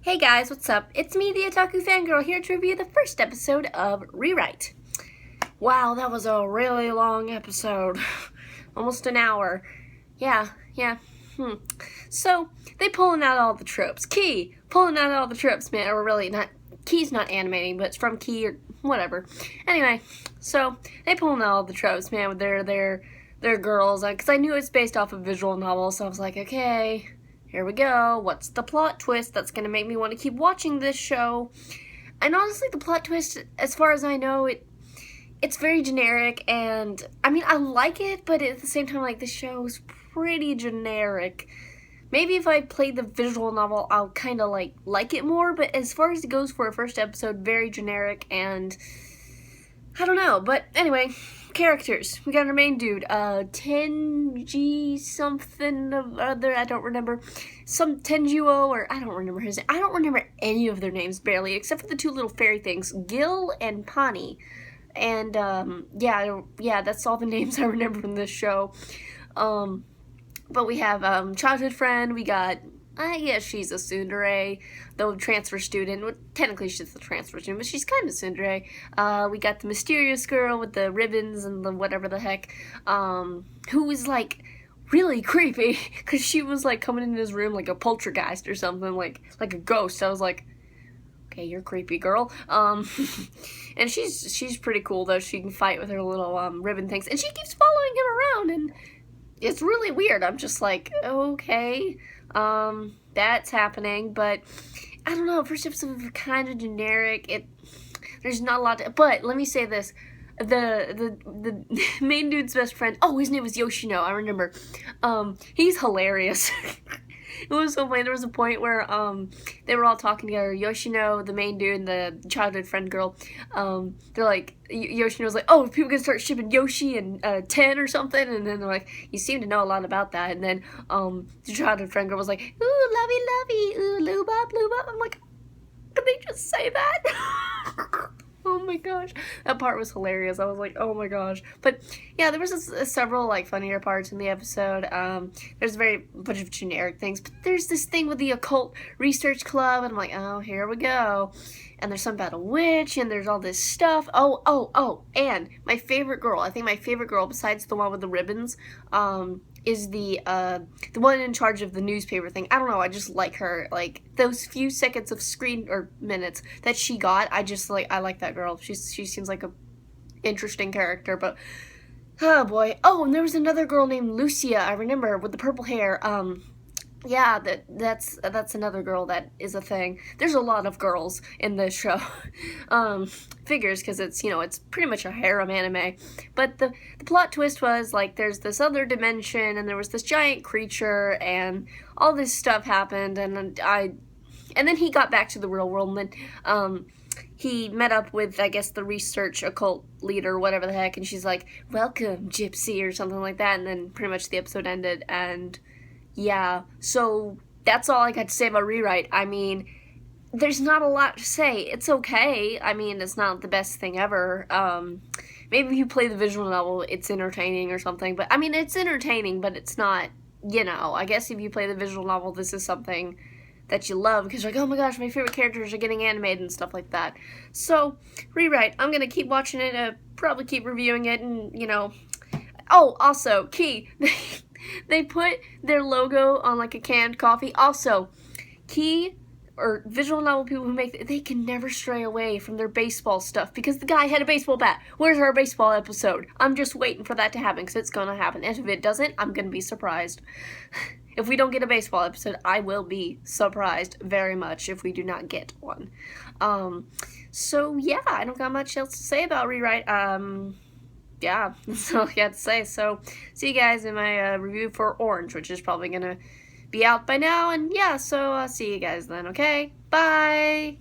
Hey guys, what's up? It's me, the Otaku Fangirl, here to review the first episode of Rewrite. Wow, that was a really long episode. Almost an hour. Yeah. So, they pulling out all the tropes. Key, pulling out all the tropes, man. Or really, not, Key's not animating, but it's from Key or whatever. Anyway, so, they pulling out all the tropes, man, with their girls. Because I knew it's based off a visual novel, so I was like, okay, here we go. What's the plot twist that's going to make me want to keep watching this show? And honestly, the plot twist, as far as I know, it's very generic, and I mean, I like it, but at the same time, like, the show's pretty generic. Maybe if I played the visual novel, I'll kind of like it more, but as far as it goes for a first episode, very generic, and I don't know. But anyway, characters. We got our main dude, Tenji something of other, I don't remember. Some Tenjuo, or I don't remember his name. I don't remember any of their names, barely, except for the two little fairy things, Gil and Pani. And, yeah, that's all the names I remember from this show. But we have, childhood friend, we got, I guess she's a tsundere, though transfer student. Well, technically she's a transfer student, but she's kind of tsundere. We got the mysterious girl with the ribbons and the whatever the heck, who was, like, really creepy, because she was, like, coming into his room like a poltergeist or something, like a ghost. I was like, okay, you're creepy, girl. And she's pretty cool, though. She can fight with her little, ribbon things, and she keeps following him around, and it's really weird. I'm just like, okay, that's happening, but I don't know, first episode was kind of generic. There's not a lot to, but let me say this. The main dude's best friend, oh, his name was Yoshino, I remember. He's hilarious. It was so funny. There was a point where they were all talking together. Yoshino, the main dude, and the childhood friend girl. They're like, Yoshino was like, "Oh, people gonna start shipping Yoshi and 10 or something," and then they're like, "You seem to know a lot about that." And then the childhood friend girl was like, "Ooh, lovey, lovey, ooh, lube up, lube up." I'm like, did they just say that? Oh my gosh, that part was hilarious. I was like, oh my gosh. But yeah, there was several like funnier parts in the episode. There's a very bunch of generic things, but there's this thing with the occult research club, and I'm like, oh, here we go. And there's something about a witch, and there's all this stuff. Oh, and my favorite girl, I think my favorite girl, besides the one with the ribbons, is the one in charge of the newspaper thing. I don't know, I just like her. Like, those few seconds of screen, or minutes, that she got, I like that girl. She seems like a interesting character, but, oh boy. Oh, and there was another girl named Lucia, I remember, with the purple hair. Yeah, that's another girl that is a thing. There's a lot of girls in this show. Figures, because it's pretty much a harem anime. But the plot twist was, like, there's this other dimension, and there was this giant creature, and all this stuff happened, and then he got back to the real world, and then, he met up with, I guess, the research occult leader, whatever the heck, and she's like, "Welcome, Gypsy," or something like that, and then pretty much the episode ended, and yeah, so that's all I got to say about Rewrite. I mean, there's not a lot to say. It's okay. I mean, it's not the best thing ever. Maybe if you play the visual novel, it's entertaining or something. But, I mean, it's entertaining, but it's not, I guess if you play the visual novel, this is something that you love, because you're like, oh my gosh, my favorite characters are getting animated and stuff like that. So, Rewrite, I'm going to keep watching it, probably keep reviewing it, and, Oh, also, Key, they put their logo on, like, a canned coffee. Also, Key, or visual novel people who make they can never stray away from their baseball stuff, because the guy had a baseball bat. Where's our baseball episode? I'm just waiting for that to happen, because it's going to happen. And if it doesn't, I'm going to be surprised. If we don't get a baseball episode, I will be surprised very much if we do not get one. So, yeah, I don't got much else to say about Rewrite. Yeah, that's all I got to say. So, see you guys in my review for Orange, which is probably going to be out by now. And yeah, so see you guys then, okay? Bye!